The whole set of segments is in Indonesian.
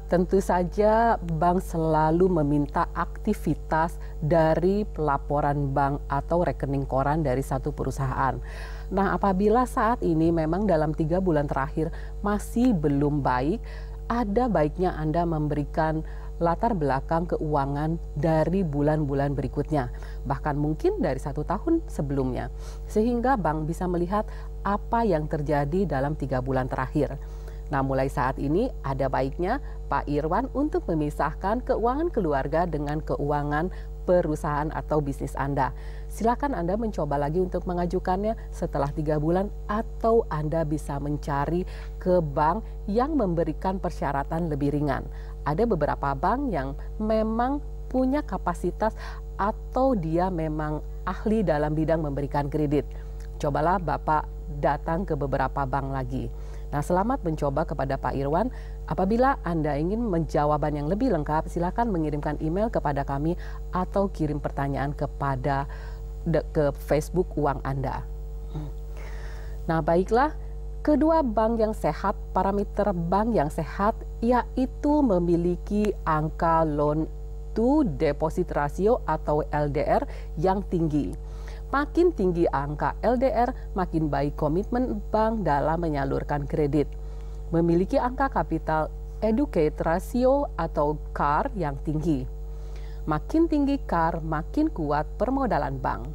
Tentu saja bank selalu meminta aktivitas dari pelaporan bank atau rekening koran dari satu perusahaan. Nah, apabila saat ini memang dalam 3 bulan terakhir masih belum baik, ada baiknya Anda memberikan latar belakang keuangan dari bulan-bulan berikutnya, bahkan mungkin dari 1 tahun sebelumnya, sehingga bank bisa melihat apa yang terjadi dalam 3 bulan terakhir. Nah, mulai saat ini ada baiknya Pak Irwan untuk memisahkan keuangan keluarga dengan keuangan perusahaan atau bisnis Anda. Silakan Anda mencoba lagi untuk mengajukannya setelah 3 bulan, atau Anda bisa mencari ke bank yang memberikan persyaratan lebih ringan. Ada beberapa bank yang memang punya kapasitas atau dia memang ahli dalam bidang memberikan kredit. Cobalah Bapak datang ke beberapa bank lagi. Nah, selamat mencoba kepada Pak Irwan. Apabila Anda ingin menjawaban yang lebih lengkap, silakan mengirimkan email kepada kami atau kirim pertanyaan kepada ke Facebook uang Anda. Nah, baiklah, kedua bank yang sehat, parameter bank yang sehat yaitu memiliki angka loan to deposit ratio atau LDR yang tinggi. Makin tinggi angka LDR, makin baik komitmen bank dalam menyalurkan kredit. Memiliki angka capital adequate ratio atau CAR yang tinggi. Makin tinggi CAR, makin kuat permodalan bank.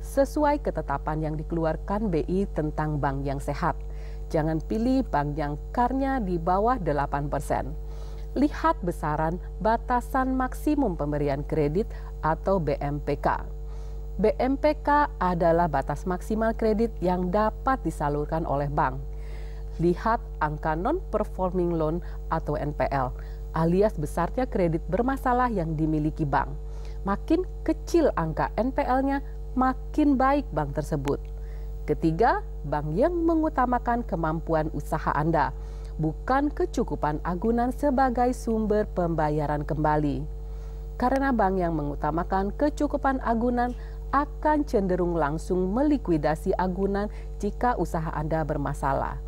Sesuai ketetapan yang dikeluarkan BI tentang bank yang sehat. Jangan pilih bank yang CAR-nya di bawah 8%. Lihat besaran batasan maksimum pemberian kredit atau BMPK. BMPK adalah batas maksimal kredit yang dapat disalurkan oleh bank. Lihat angka non-performing loan atau NPL, alias besarnya kredit bermasalah yang dimiliki bank. Makin kecil angka NPL-nya, makin baik bank tersebut. Ketiga, bank yang mengutamakan kemampuan usaha Anda, bukan kecukupan agunan sebagai sumber pembayaran kembali. Karena bank yang mengutamakan kecukupan agunan akan cenderung langsung melikuidasi agunan jika usaha Anda bermasalah.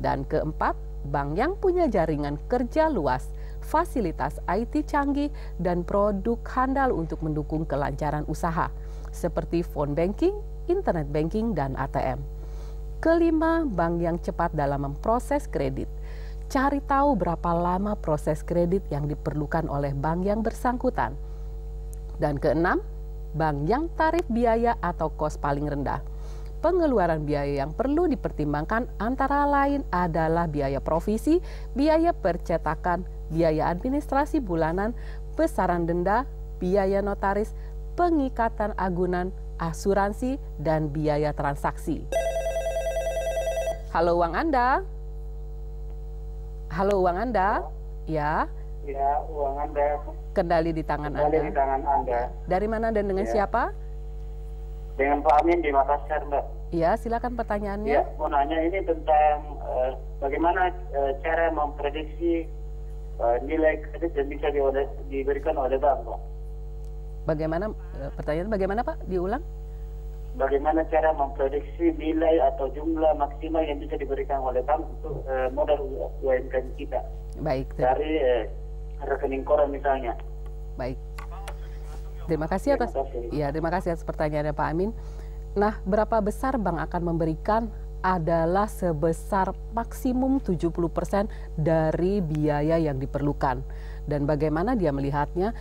Dan keempat, bank yang punya jaringan kerja luas, fasilitas IT canggih, dan produk handal untuk mendukung kelancaran usaha, seperti phone banking, internet banking, dan ATM. Kelima, bank yang cepat dalam memproses kredit. Cari tahu berapa lama proses kredit yang diperlukan oleh bank yang bersangkutan. Dan keenam, bank yang tarif biaya atau kos paling rendah. Pengeluaran biaya yang perlu dipertimbangkan antara lain adalah biaya provisi, biaya percetakan, biaya administrasi bulanan, besaran denda, biaya notaris, pengikatan agunan, asuransi, dan biaya transaksi. Halo uang Anda. Halo uang Anda. Ya. Ya, uang Anda. Kendali di tangan Anda. Kendali di tangan Anda. Dari mana dan dengan siapa? Dengan Pak Amin di Makassar, Mbak. Ya, silakan pertanyaannya. Ya, mau nanya ini tentang bagaimana cara memprediksi nilai kredit yang bisa diberikan oleh bank, Pak. Bagaimana, pertanyaan bagaimana Pak? Diulang. Bagaimana cara memprediksi nilai atau jumlah maksimal yang bisa diberikan oleh bank untuk modal UMKM kita? Baik. Dari rekening koran misalnya. Baik. Terima kasih atas terima kasih atas pertanyaannya Pak Amin. Nah, berapa besar bank akan memberikan adalah sebesar maksimum 70% dari biaya yang diperlukan. Dan bagaimana dia melihatnya?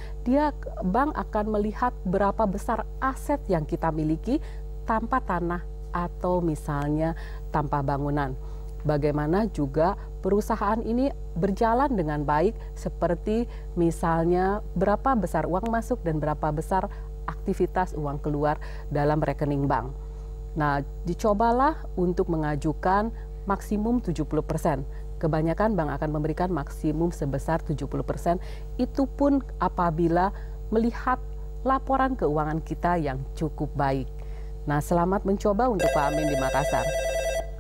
Bank akan melihat berapa besar aset yang kita miliki tanpa tanah atau misalnya tanpa bangunan. Bagaimana juga perusahaan ini berjalan dengan baik, seperti misalnya berapa besar uang masuk dan berapa besar aktivitas uang keluar dalam rekening bank. Nah, dicobalah untuk mengajukan maksimum 70%. Kebanyakan bank akan memberikan maksimum sebesar 70%. Itu pun apabila melihat laporan keuangan kita yang cukup baik. Nah, selamat mencoba untuk Pak Amin di Makassar.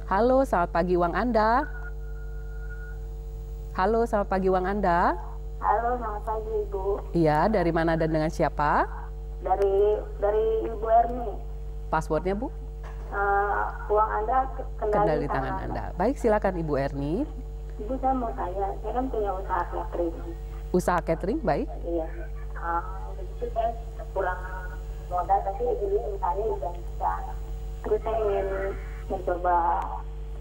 Halo, selamat pagi uang Anda. Halo, selamat pagi uang Anda. Halo, selamat pagi Ibu. Iya, dari mana dan dengan siapa? Dari Ibu Erni. Passwordnya Bu? Uang Anda kendali tangan Anda. Baik, silakan Ibu Erni. Ibu saya mau tanya, saya kan punya usaha catering. Usaha catering, baik. Iya. Begitu saya pulang modal, tapi ini usahanya udah bisa. Terus saya ingin mencoba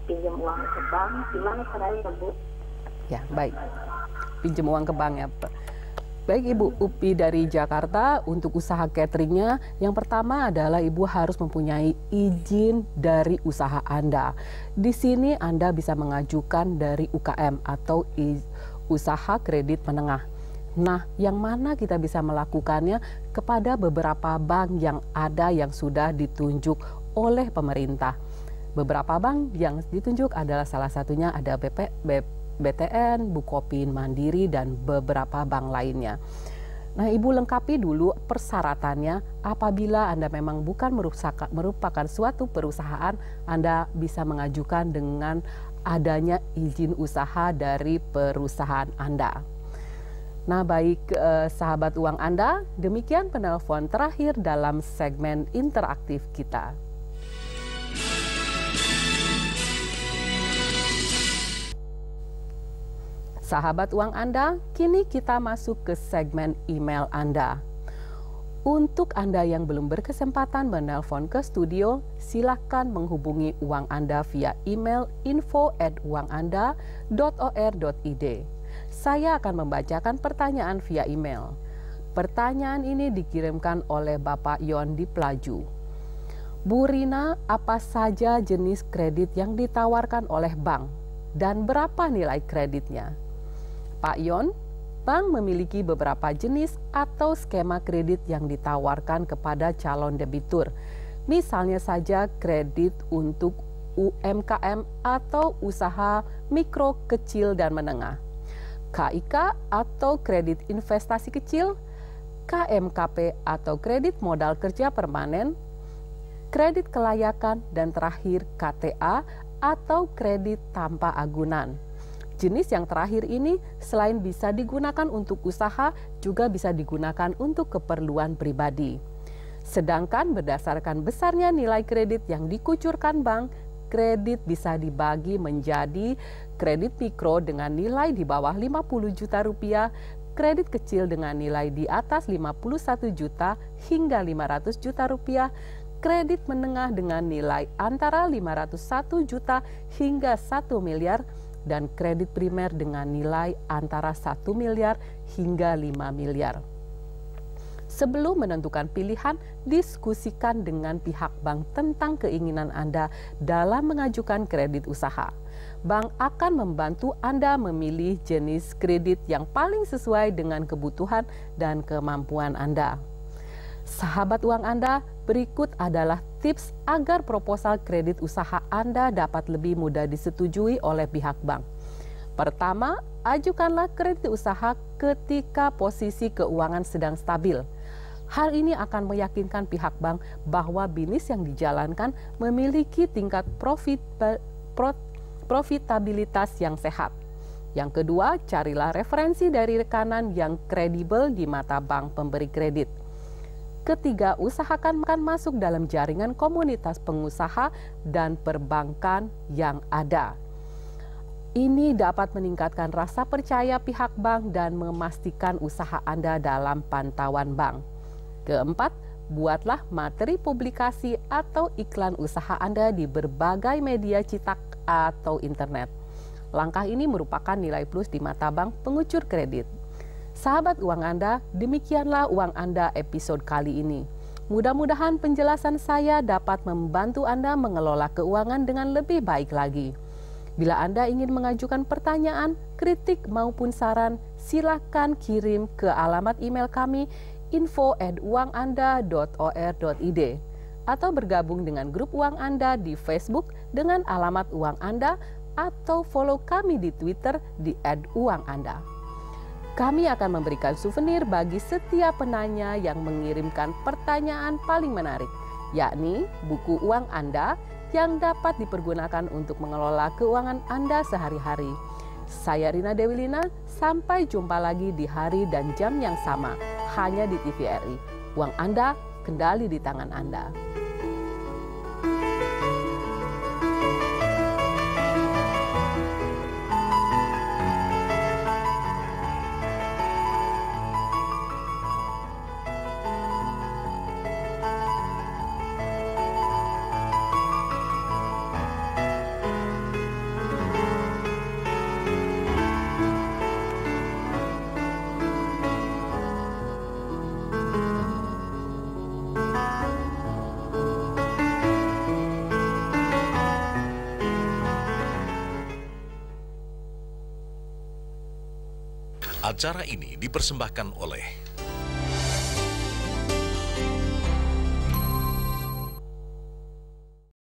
pinjam uang ke bank, gimana caranya Bu? Ya, baik. Pinjam uang ke bank ya. Baik Ibu Upi dari Jakarta, untuk usaha cateringnya yang pertama adalah Ibu harus mempunyai izin dari usaha Anda. Di sini Anda bisa mengajukan dari UKM atau usaha kredit menengah. Nah, yang mana kita bisa melakukannya kepada beberapa bank yang ada yang sudah ditunjuk oleh pemerintah. Beberapa bank yang ditunjuk adalah salah satunya ada BTN, Bukopin, Mandiri, dan beberapa bank lainnya. Nah, Ibu lengkapi dulu persyaratannya. Apabila Anda memang bukan merupakan suatu perusahaan, Anda bisa mengajukan dengan adanya izin usaha dari perusahaan Anda. Nah, baik sahabat uang Anda, demikian penelpon terakhir dalam segmen interaktif kita. Sahabat uang Anda, kini kita masuk ke segmen email Anda. Untuk Anda yang belum berkesempatan menelpon ke studio, silakan menghubungi uang Anda via email info@uanganda.or.id. Saya akan membacakan pertanyaan via email. Pertanyaan ini dikirimkan oleh Bapak Yon di Pelaju. Bu Rina, apa saja jenis kredit yang ditawarkan oleh bank dan berapa nilai kreditnya? Pak Yon, bank memiliki beberapa jenis atau skema kredit yang ditawarkan kepada calon debitur. Misalnya saja kredit untuk UMKM atau usaha mikro, kecil, dan menengah. KIK atau kredit investasi kecil, KMKP atau kredit modal kerja permanen, kredit kelayakan, dan terakhir KTA atau kredit tanpa agunan. Jenis yang terakhir ini selain bisa digunakan untuk usaha, juga bisa digunakan untuk keperluan pribadi. Sedangkan berdasarkan besarnya nilai kredit yang dikucurkan bank, kredit bisa dibagi menjadi kredit mikro dengan nilai di bawah 50 juta rupiah, kredit kecil dengan nilai di atas 51 juta hingga 500 juta rupiah, kredit menengah dengan nilai antara 501 juta hingga 1 miliar, dan kredit primer dengan nilai antara 1 miliar hingga 5 miliar. Sebelum menentukan pilihan, diskusikan dengan pihak bank tentang keinginan Anda dalam mengajukan kredit usaha. Bank akan membantu Anda memilih jenis kredit yang paling sesuai dengan kebutuhan dan kemampuan Anda. Sahabat uang Anda, berikut adalah tips agar proposal kredit usaha Anda dapat lebih mudah disetujui oleh pihak bank. Pertama, ajukanlah kredit usaha ketika posisi keuangan sedang stabil. Hal ini akan meyakinkan pihak bank bahwa bisnis yang dijalankan memiliki tingkat profitabilitas yang sehat. Yang kedua, carilah referensi dari rekanan yang kredibel di mata bank pemberi kredit. Ketiga, usahakan masuk dalam jaringan komunitas pengusaha dan perbankan yang ada. Ini dapat meningkatkan rasa percaya pihak bank dan memastikan usaha Anda dalam pantauan bank. Keempat, buatlah materi publikasi atau iklan usaha Anda di berbagai media cetak atau internet. Langkah ini merupakan nilai plus di mata bank pengucur kredit. Sahabat uang Anda, demikianlah uang Anda episode kali ini. Mudah-mudahan penjelasan saya dapat membantu Anda mengelola keuangan dengan lebih baik lagi. Bila Anda ingin mengajukan pertanyaan, kritik maupun saran, silakan kirim ke alamat email kami info@uanganda.or.id atau bergabung dengan grup Uang Anda di Facebook dengan alamat Uang Anda atau follow kami di Twitter di @uanganda. Kami akan memberikan souvenir bagi setiap penanya yang mengirimkan pertanyaan paling menarik, yakni buku Uang Anda yang dapat dipergunakan untuk mengelola keuangan Anda sehari-hari. Saya Rina Dewilina, sampai jumpa lagi di hari dan jam yang sama, hanya di TVRI. Uang Anda, kendali di tangan Anda. Acara ini dipersembahkan oleh